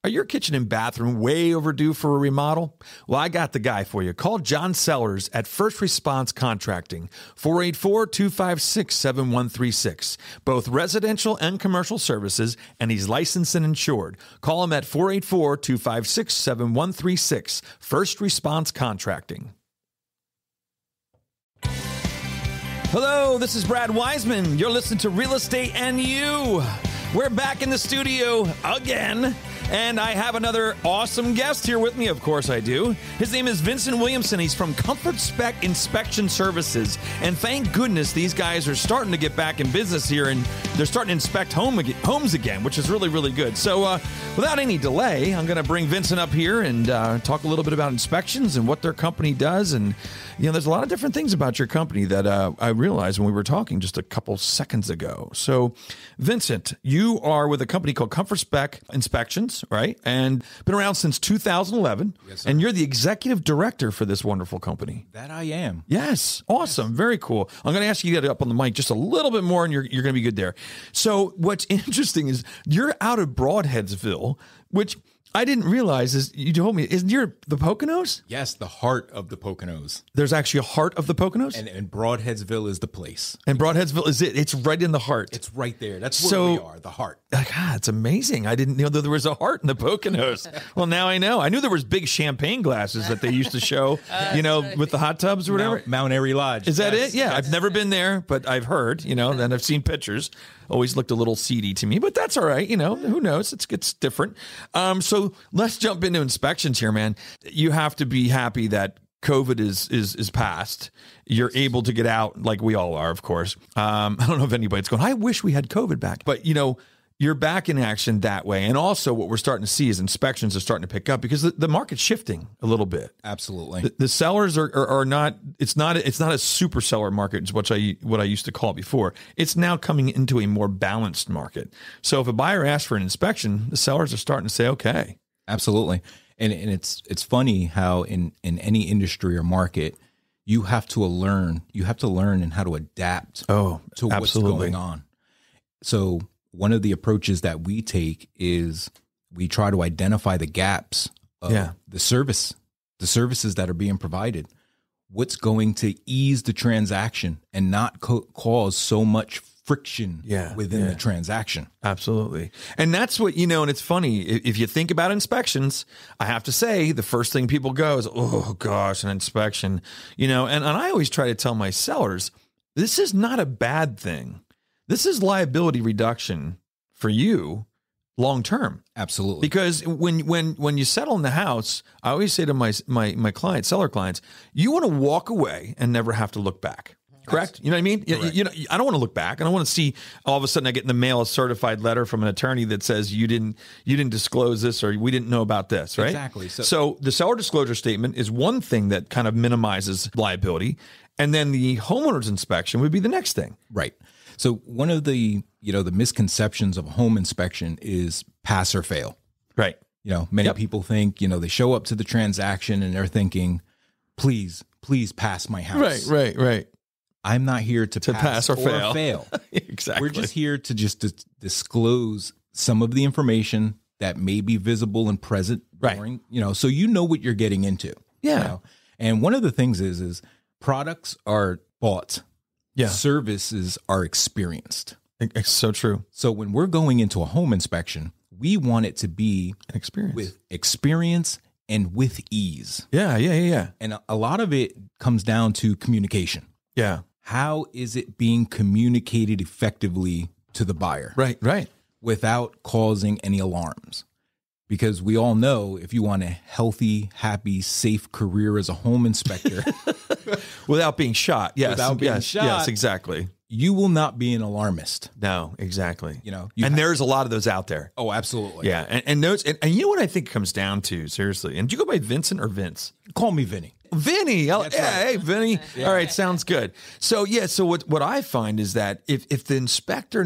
Are your kitchen and bathroom way overdue for a remodel? Well, I got the guy for you. Call John Sellers at First Response Contracting, 484-256-7136. Both residential and commercial services, and he's licensed and insured. Call him at 484-256-7136. First Response Contracting. Hello, this is Brad Weisman. You're listening to Real Estate and You. We're back in the studio again, and I have another awesome guest here with me. Of course I do. His name is Vinny Williamson. He's from ComfortSpec Inspection Services, and thank goodness these guys are starting to get back in business here, and they're starting to inspect homes again, which is really, really good. So without any delay, I'm going to bring Vincent up here and talk a little bit about inspections and what their company does. And there's a lot of different things about your company that I realized when we were talking just a couple seconds ago. So, Vincent, you are with a company called ComfortSpec Inspections, right? And been around since 2011. Yes, sir. And you're the executive director for this wonderful company. That I am. Yes. Awesome. Yes. Very cool. I'm going to ask you to get up on the mic just a little bit more, and you're going to be good there. So what's interesting is you're out of Broadheadsville, which I didn't realize is, you told me, isn't you the Poconos? Yes, the heart of the Poconos. There's actually a heart of the Poconos? And Broadheadsville is the place. And Broadheadsville is it? It's right in the heart. It's right there. That's where we are, the heart. God, it's amazing. I didn't know that there was a heart in the Poconos. Well, now I know. I knew there was big champagne glasses that they used to show, with the hot tubs or whatever. Mount Airy Lodge. Is that it? Yeah, I've never been there, but I've heard, and I've seen pictures. Always looked a little seedy to me, but that's all right. Who knows? It's different. So let's jump into inspections here, man. You have to be happy that COVID is past. You're able to get out like we all are, of course. I don't know if anybody's going, I wish we had COVID back, but you're back in action that way. And also what we're starting to see is inspections are starting to pick up because the market's shifting a little bit. Absolutely. The sellers are not, it's not a super seller market is what I used to call it before. It's now coming into a more balanced market. So if a buyer asks for an inspection, the sellers are starting to say, okay. Absolutely. And it's funny how in any industry or market, you have to learn and how to adapt to what's going on. So one of the approaches that we take is we try to identify the gaps of the services that are being provided. What's going to ease the transaction and not cause so much friction within the transaction. Absolutely. And that's what, and it's funny, if you think about inspections, I have to say the first thing people go is, oh gosh, an inspection, and I always try to tell my sellers, this is not a bad thing. This is liability reduction for you long term. Absolutely. Because when you settle in the house, I always say to my seller clients, you want to walk away and never have to look back. Correct? You know what I mean? I don't want to look back. I don't want to see all of a sudden I get in the mail a certified letter from an attorney that says you didn't disclose this or we didn't know about this, right? Exactly. So the seller disclosure statement is one thing that kind of minimizes liability. And then the homeowner's inspection would be the next thing. Right. So one of the, the misconceptions of a home inspection is pass or fail. Right. Many people think, they show up to the transaction and they're thinking, please pass my house. Right. I'm not here to pass or fail. Exactly. We're just here to disclose some of the information that may be visible and present during, so what you're getting into. Yeah. And one of the things is products are bought. Yeah. Services are experienced. It's so true. So when we're going into a home inspection, we want it to be an experience with experience and with ease. Yeah. And a lot of it comes down to communication. Yeah. How is it being communicated effectively to the buyer? Right. Without causing any alarms. Because we all know if you want a healthy, happy, safe career as a home inspector. Without being shot. Yes. Without being shot. Yes, exactly. You will not be an alarmist. No, exactly. And there's a lot of those out there. Oh, absolutely. Yeah. And those, and you know what I think it comes down to, seriously? And do you go by Vincent or Vince? Call me Vinny. Vinny. That's right. Hey, Vinny. Yeah. All right. Sounds good. So, so what I find is that if the inspector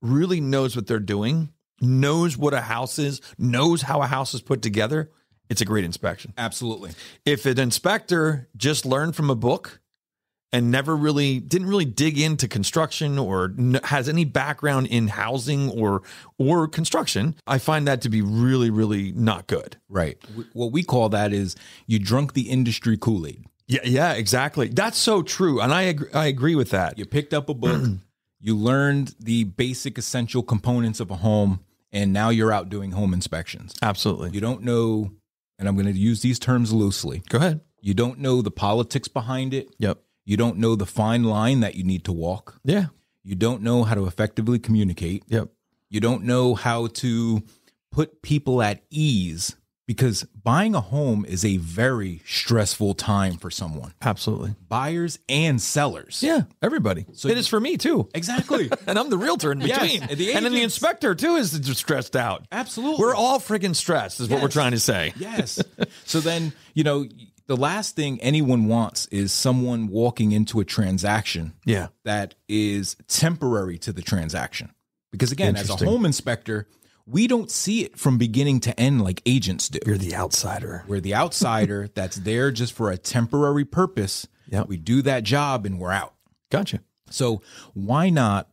really knows what they're doing, knows what a house is, knows how a house is put together, it's a great inspection. Absolutely. If an inspector just learned from a book and didn't really dig into construction or has any background in housing or construction, I find that to be really, really not good. Right. What we call that is you drunk the industry Kool-Aid. Yeah, exactly. That's so true. And I agree with that. You picked up a book, you learned the basic essential components of a home, and now you're out doing home inspections. Absolutely. You don't know, and I'm going to use these terms loosely. Go ahead. You don't know the politics behind it. Yep. You don't know the fine line that you need to walk. Yeah. You don't know how to effectively communicate. Yep. You don't know how to put people at ease, because buying a home is a very stressful time for someone. Absolutely. Buyers and sellers. Yeah, everybody. So it is for me too. Exactly. And I'm the realtor in between. Yes, and then the inspector too is stressed out. Absolutely. We're all friggin' stressed is what we're trying to say. Yes. So then, the last thing anyone wants is someone walking into a transaction that is temporary to the transaction. Because again, as a home inspector, we don't see it from beginning to end like agents do. You're the outsider. We're the outsider that's there just for a temporary purpose. Yep. We do that job and we're out. Gotcha. So why not,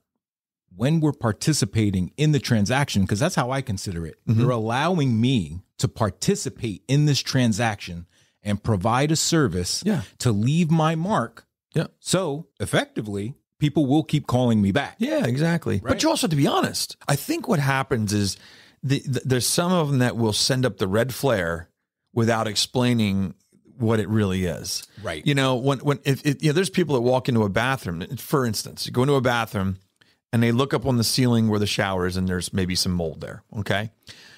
when we're participating in the transaction, because that's how I consider it, you're allowing me to participate in this transaction and provide a service to leave my mark. Yeah. So effectively, people will keep calling me back. Yeah, exactly. Right? But you also have to be honest. I think what happens is there's some of them that will send up the red flare without explaining what it really is. Right. There's people that walk into a bathroom, for instance, you go into a bathroom and they look up on the ceiling where the shower is and there's maybe some mold there. Okay.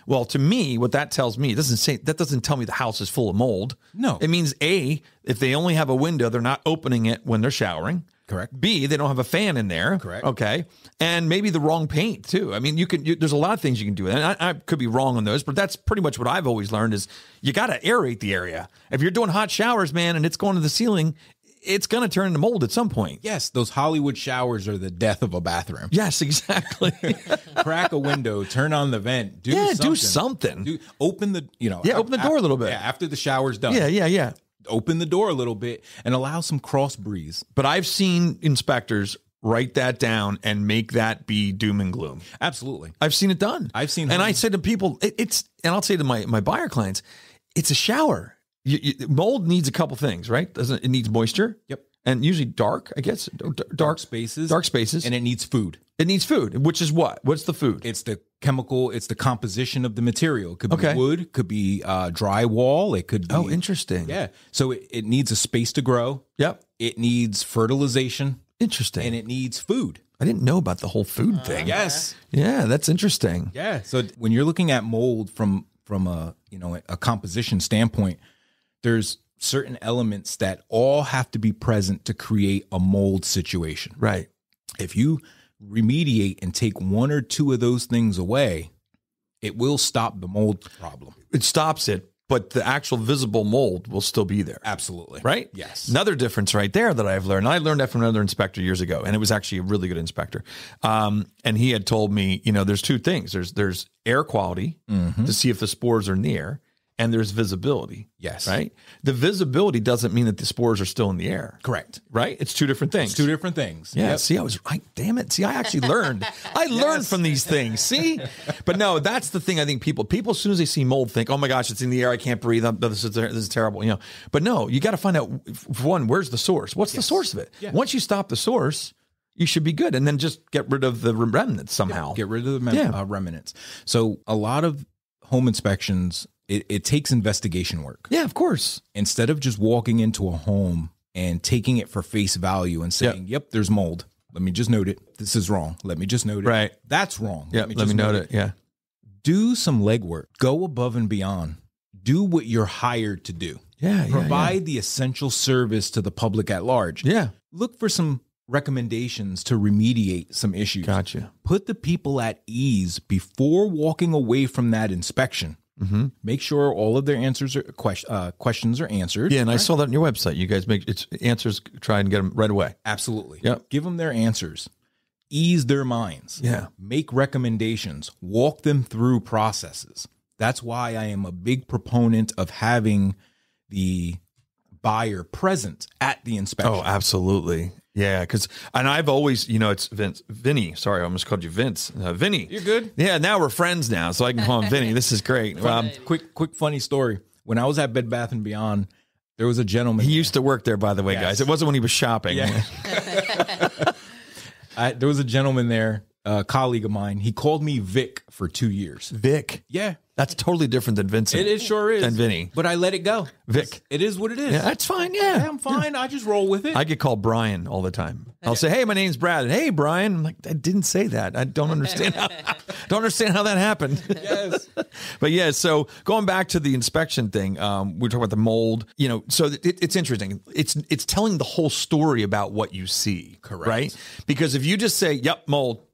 Well, to me, what that tells me, that doesn't tell me the house is full of mold. No. It means A, if they only have a window, they're not opening it when they're showering. Correct. B, they don't have a fan in there. Correct. Okay. And maybe the wrong paint too. I mean, there's a lot of things you can do. And I could be wrong on those, but that's pretty much what I've always learned is you got to aerate the area. If you're doing hot showers, man, and it's going to the ceiling, it's going to turn into mold at some point. Yes, those Hollywood showers are the death of a bathroom. Yes, exactly. Crack a window, turn on the vent, do something. Open the, open the door a little bit. Yeah, after the shower's done. Yeah. Open the door a little bit and allow some cross breeze. But I've seen inspectors write that down and make that be doom and gloom. Absolutely. I've seen it done. And I say to people, and I'll say to my buyer clients, it's a shower. Mold needs a couple things, right? It needs moisture. Yep. And usually dark, I guess. Dark spaces. Dark spaces. And it needs food. It needs food, which is what? What's the food? It's the chemical, it's the composition of the material. It could be wood, could be drywall. It could be. Oh, interesting. Yeah. So it needs a space to grow. Yep. It needs fertilization. Interesting. And it needs food. I didn't know about the whole food thing. Yes. Yeah, that's interesting. Yeah. So when you're looking at mold from a composition standpoint, there's certain elements that all have to be present to create a mold situation. Right. If you remediate and take one or two of those things away, it will stop the mold problem. It stops it, but the actual visible mold will still be there. Absolutely. Right? Yes. Another difference right there that I've learned. I learned that from another inspector years ago, and it was actually a really good inspector. And he had told me, there's two things. There's air quality to see if the spores are in the air. And there's visibility. Yes. Right? The visibility doesn't mean that the spores are still in the air. Correct. Right? It's two different things. It's two different things. Yeah. Yep. See, damn it. See, I actually learned. I learned from these things. See? But no, that's the thing. I think people as soon as they see mold think, oh my gosh, it's in the air. I can't breathe. This is terrible. But no, you got to find out, one, where's the source? What's the source of it? Yeah. Once you stop the source, you should be good. And then just get rid of the remnants somehow. Get rid of the remnants. So a lot of home inspections, it takes investigation work. Yeah, of course. Instead of just walking into a home and taking it for face value and saying, yep, there's mold. Let me just note it. This is wrong. Let me just note it. Right. That's wrong. Yeah, let me note it. Yeah. Do some legwork. Go above and beyond. Do what you're hired to do. Yeah. Provide the essential service to the public at large. Yeah. Look for some recommendations to remediate some issues. Gotcha. Put the people at ease before walking away from that inspection. Mm-hmm. Make sure all of their answers are questions are answered. Yeah, and I saw that on your website. You guys make answers, try and get them right away. Absolutely. Yep. Give them their answers. Ease their minds. Yeah. Make recommendations. Walk them through processes. That's why I am a big proponent of having the buyer present at the inspection. Oh, absolutely. Yeah, and I've always, it's Vinny. Sorry, I almost called you Vince. Vinny. You're good. Yeah, now we're friends now, so I can call him Vinny. This is great. Quick funny story. When I was at Bed Bath & Beyond, there was a gentleman. He used to work there, by the way, guys. It wasn't when he was shopping. Yeah. There was a gentleman there, a colleague of mine. He called me Vic for 2 years. Vic? Yeah. That's totally different than Vincent. It sure is. And Vinny. But I let it go. Vic. It is what it is. Yeah, that's fine. Yeah. I'm fine. I just roll with it. I get called Brian all the time. I'll say, hey, my name's Brad. Hey, Brian. I'm like, I didn't say that. I don't understand how that happened. Yes. But yeah, so going back to the inspection thing, we're talking about the mold, so it's interesting. It's telling the whole story about what you see. Correct. Right? Because if you just say, yep, mold,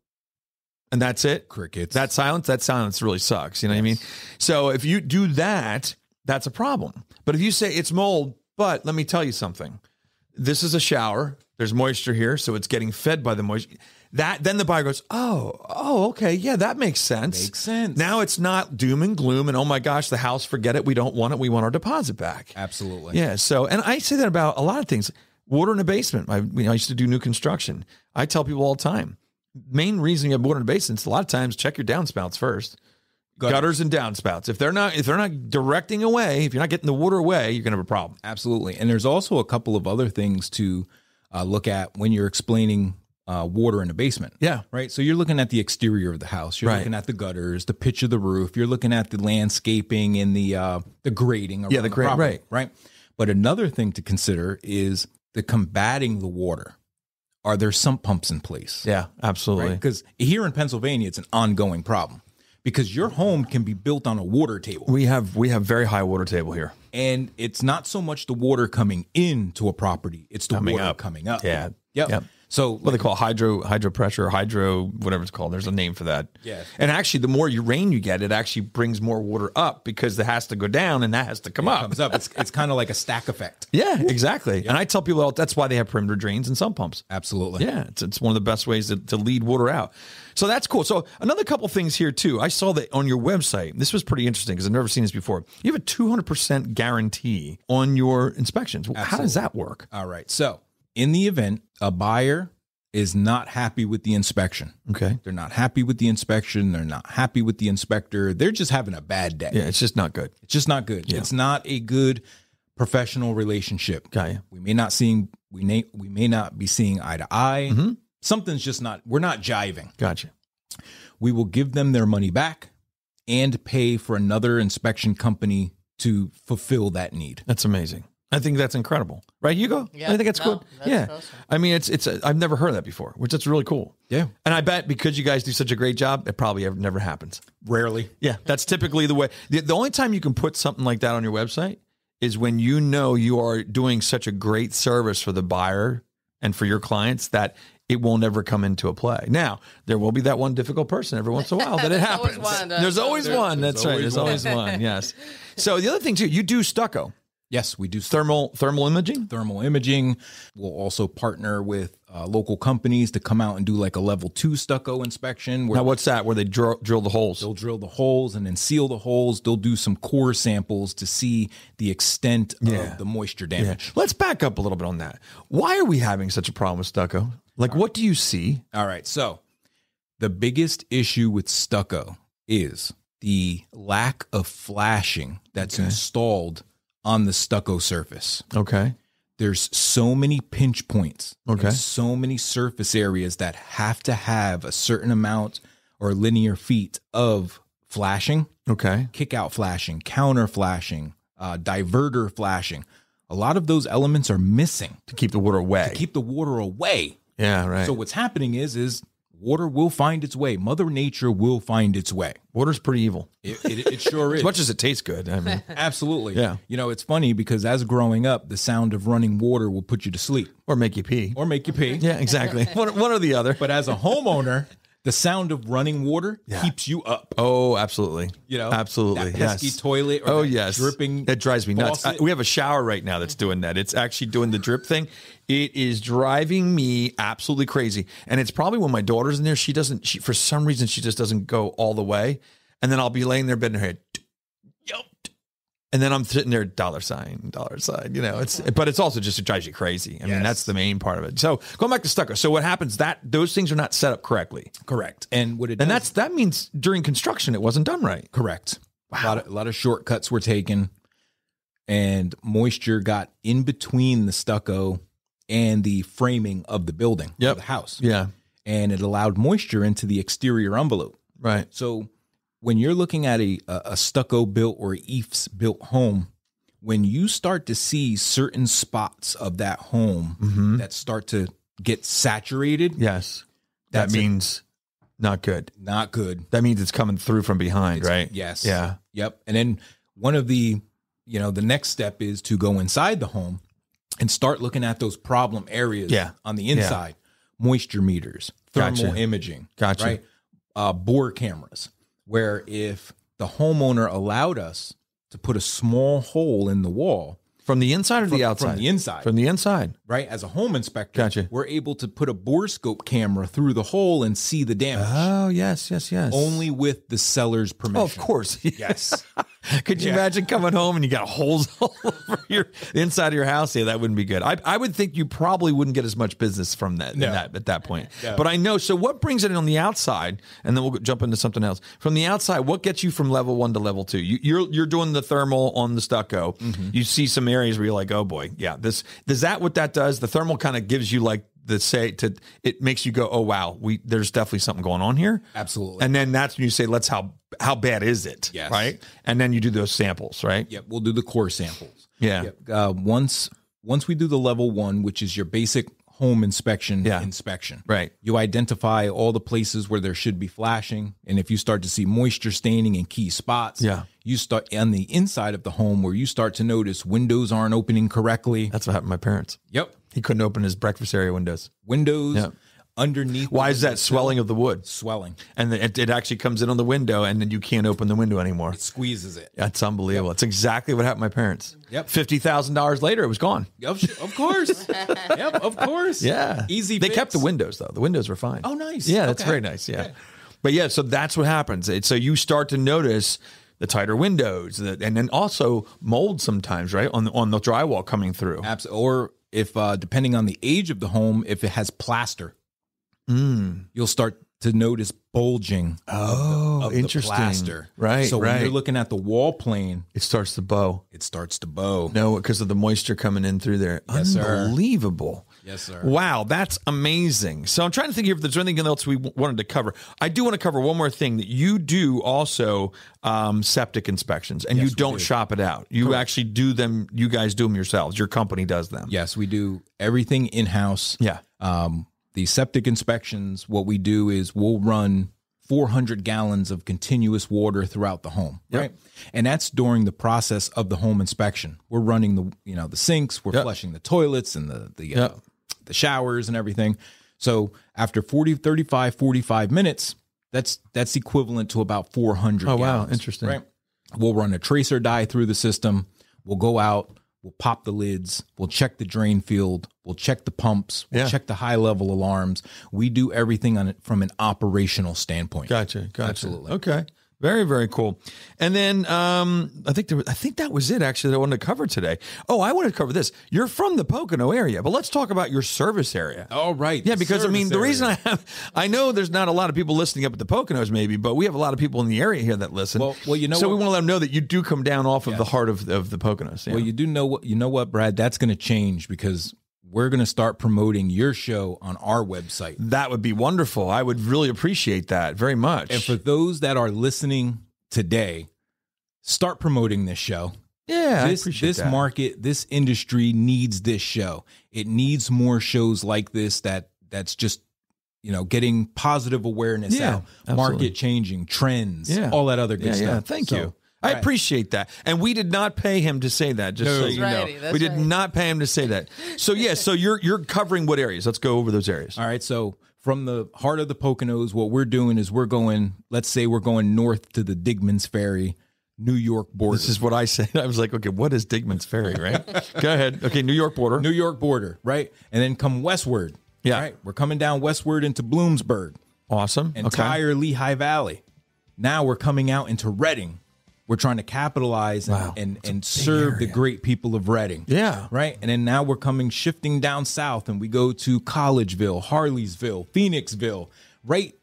and that's it. Crickets. That silence really sucks. You know what I mean? So if you do that, that's a problem. But if you say it's mold, but let me tell you something. This is a shower. There's moisture here, so it's getting fed by the moisture. Then the buyer goes, oh, okay. Yeah, that makes sense. Makes sense. Now it's not doom and gloom and, oh my gosh, the house, forget it. We don't want it. We want our deposit back. Absolutely. Yeah. So, and I say that about a lot of things. Water in a basement. I used to do new construction. I tell people all the time, main reason you have water in basements, a lot of times check your downspouts first. Gutters and downspouts. If they're not directing away, if you're not getting the water away, you're going to have a problem. Absolutely. And there's also a couple of other things to look at when you're explaining water in a basement. Yeah. Right. So you're looking at the exterior of the house. You're looking at the gutters, the pitch of the roof. You're looking at the landscaping and the grading. Yeah, the grade. Right. But another thing to consider is the combating the water. Are there sump pumps in place? Yeah, absolutely. Because here in Pennsylvania, it's an ongoing problem because your home can be built on a water table. We have very high water table here. And it's not so much the water coming into a property, it's the water coming up. Yeah. Yep. So what they call hydro pressure, whatever it's called. There's a name for that. Yeah. And actually, the more rain you get, it actually brings more water up because it has to go down and that has to come up. It comes up. It's kind of like a stack effect. Yeah, exactly. Yep. And I tell people that's why they have perimeter drains and sump pumps. Absolutely. Yeah, it's one of the best ways to lead water out. So that's cool. So another couple things here too. I saw that on your website. This was pretty interesting because I've never seen this before. You have a 200% guarantee on your inspections. Absolutely. How does that work? All right. So in the event a buyer is not happy with the inspection. Okay. They're not happy with the inspection. They're not happy with the inspector. They're just having a bad day. Yeah, it's just not good. It's just not good. Yeah. It's not a good professional relationship. Got you. We may not be seeing eye to eye. Mm-hmm. Something's just we're not jiving. Gotcha. We will give them their money back and pay for another inspection company to fulfill that need. That's amazing. I think that's incredible. Right, Hugo? Yeah. I think that's good. Yeah. Awesome. I mean, it's I've never heard that before, which is really cool. Yeah. And I bet because you guys do such a great job, it probably never happens. Rarely. Yeah. That's typically the way. The only time you can put something like that on your website is when you are doing such a great service for the buyer and for your clients that it will never come into a play. Now, there will be that one difficult person every once in a while that it happens. There's always one. That's right. There's always one. Yes. So the other thing too, you do stucco. Yes, we do thermal imaging. Thermal imaging. We'll also partner with local companies to come out and do like a level 2 stucco inspection. Now, what's that? Where they drill the holes? They'll drill the holes and then seal the holes. They'll do some core samples to see the extent of the moisture damage. Yeah. Let's back up a little bit on that. Why are we having such a problem with stucco? Like, what do you see? All right. So the biggest issue with stucco is the lack of flashing that's installed on the stucco surface. Okay. There's so many pinch points. Okay. So many surface areas that have to have a certain amount or linear feet of flashing. Okay. Kick out flashing, counter flashing, diverter flashing. A lot of those elements are missing. To keep the water away. Yeah, right. So what's happening is water will find its way. Mother Nature will find its way. Water's pretty evil. It sure is. As much as it tastes good. I mean, absolutely. Yeah. You know, it's funny because as growing up, the sound of running water will put you to sleep. Or make you pee. Yeah, exactly. One or the other. But as a homeowner, the sound of running water keeps you up. Oh, absolutely. You know, absolutely. That pesky toilet or dripping. It drives me nuts. We have a shower right now that's doing that. It's actually doing the drip thing. It is driving me absolutely crazy. And it's probably when my daughter's in there, she for some reason, she just doesn't go all the way. And then I'll be laying there in bed in her head. And then I'm sitting there, dollar sign, you know, but it's also just, it drives you crazy. I mean, that's the main part of it. So going back to stucco. So what happens those things are not set up correctly. Correct. And what it does, that means during construction, it wasn't done right. Correct. Wow. A lot of shortcuts were taken, and moisture got in between the stucco and the framing of the building, of the house. Yeah. And it allowed moisture into the exterior envelope. Right. So when you're looking at a stucco built or EIFS built home, when you start to see certain spots of that home that start to get saturated. Yes. That means not good. Not good. That means it's coming through from behind, right? Yes. Yeah. Yep. And then one of the, the next step is to go inside the home and start looking at those problem areas on the inside. Moisture meters, thermal imaging, right? Bore cameras, where if the homeowner allowed us to put a small hole in the wall. From the inside or the outside? From the inside. From the inside. Right? As a home inspector, we're able to put a bore scope camera through the hole and see the damage. Oh, yes. Only with the seller's permission. Oh, of course. Yes. Could you imagine coming home and you got holes all over the inside of your house? Yeah, that wouldn't be good. I would think you probably wouldn't get as much business from that, at that point. No. But I know. So what brings it in on the outside? And then we'll jump into something else. From the outside, what gets you from level 1 to level 2? You're doing the thermal on the stucco. You see some areas where you're like, oh boy, is that what that does? The thermal kind of gives you like it makes you go, oh wow, there's definitely something going on here. Absolutely. And then that's when you say, how bad is it? Yes. Right. And then you do those samples, right? Yep. We'll do the core samples. Yeah. Yep. Once we do the level 1, which is your basic home inspection, right? You identify all the places where there should be flashing, and if you start to see moisture staining in key spots, you start on the inside of the home where you start to notice windows aren't opening correctly. That's what happened to my parents. Yep. He couldn't open his breakfast area windows. Underneath. Why is that? Swelling of the wood. Swelling. And it actually comes in on the window, and then you can't open the window anymore. It squeezes it. That's unbelievable. It's exactly what happened to my parents. Yep. $50,000 later, it was gone. Of course. Yep, of course. Yeah. Easy They fix. kept the windows, though. The windows were fine. Oh, nice. Yeah, that's very nice. Yeah. Okay. But so that's what happens. So you start to notice the tighter windows, and then also mold sometimes, right, on the drywall coming through. Absolutely. Or if, depending on the age of the home, if it has plaster, you'll start to notice bulging of interesting. The plaster. Right. So when you're looking at the wall plane, it starts to bow. No, because of the moisture coming in through there. Yes, Unbelievable. Sir. Yes, sir. Wow, that's amazing. So I'm trying to think here if there's anything else we wanted to cover. I do want to cover one more thing, that you do also septic inspections, and you don't shop it out. You actually do them. You guys do them yourselves. Your company does them. Yes, we do everything in-house. Yeah. The septic inspections, what we do is we'll run 400 gallons of continuous water throughout the home, right? And that's during the process of the home inspection. We're running the sinks, we're flushing the toilets and the showers and everything. So after 45 minutes, that's equivalent to about 400 gallons. Wow, interesting. Right? We'll run a tracer dye through the system. We'll go out, we'll pop the lids, we'll check the drain field, we'll check the pumps, we'll check the high-level alarms. We do everything on it from an operational standpoint. Gotcha. Absolutely. Okay. Very, very cool. And then I think that was it, actually, that I wanted to cover today. Oh, I wanted to cover this. You're from the Pocono area, but let's talk about your service area. Oh, right. Yeah, because, the reason I know there's not a lot of people listening up at the Poconos maybe, but we have a lot of people in the area here that listen. Well, so we want to let them know that you do come down off of the heart of the Poconos. Yeah. Well, you know what, Brad? That's going to change because we're going to start promoting your show on our website. That would be wonderful. I would really appreciate that very much. And for those that are listening today, start promoting this show. Yeah, this market, this industry needs this show. It needs more shows like this that's just, getting positive awareness out, market changing, trends, all that other good stuff. Yeah, thank you. I appreciate that. And we did not pay him to say that, just so you know. We did not pay him to say that. So, so you're covering what areas? Let's go over those areas. All right. So from the heart of the Poconos, what we're doing is we're going north to the Digman's Ferry, New York border. This is what I said. I was like, okay, what is Digman's Ferry, right? Go ahead. Okay, New York border. New York border, right? And then come westward. Yeah. Right? We're coming down westward into Bloomsburg. Awesome. Entire Lehigh Valley. Now we're coming out into Reading. we're trying to capitalize and serve the great people of Reading. Yeah. Right. And then now we're shifting down south, and we go to Collegeville, Harleysville, Phoenixville, right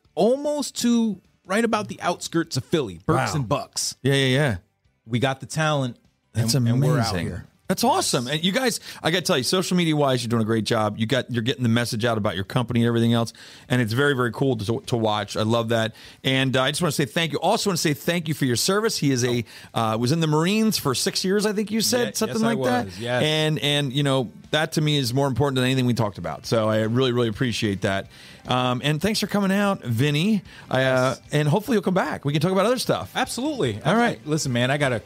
about the outskirts of Philly, Berks and Bucks. Yeah. We got the talent. That's amazing. And we're out here. That's awesome. And you guys, I got to tell you, social media wise, you're doing a great job. You're getting the message out about your company and everything else. And it's very, very cool to watch. I love that. And I just want to say thank you. Also want to say thank you for your service. He is was in the Marines for 6 years, I think you said, something like that. Yes. And, you know, that to me is more important than anything we talked about. So I really, really appreciate that. And thanks for coming out, Vinny. Yes. And hopefully you'll come back. We can talk about other stuff. Absolutely. All right. Listen, man, I got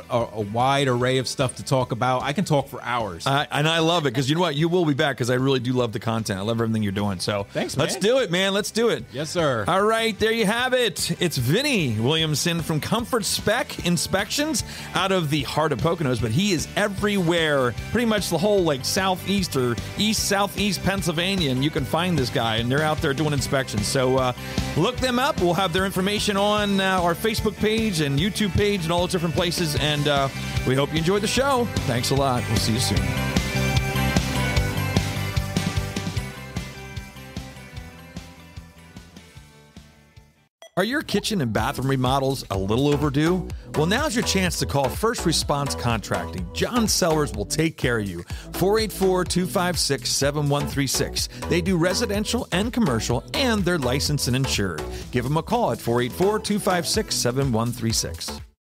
a wide array of stuff to talk about. I can talk for hours. And I love it because you know what? You will be back because I really do love the content. I love everything you're doing. So thanks, man. Let's do it, man. Let's do it. Yes, sir. All right. There you have it. It's Vinny Williamson from ComfortSpec Inspections out of the heart of Poconos, but he is everywhere. Pretty much the whole southeast or east-southeast Pennsylvania, and you can find this guy, and they're out there doing inspections. So look them up. We'll have their information on our Facebook page and YouTube page and all those different places, and we hope you enjoyed the show. Thanks a lot. We'll see you soon. Are your kitchen and bathroom remodels a little overdue? Well, now's your chance to call First Response Contracting. John Sellers will take care of you. 484-256-7136. They do residential and commercial, and they're licensed and insured. Give them a call at 484-256-7136.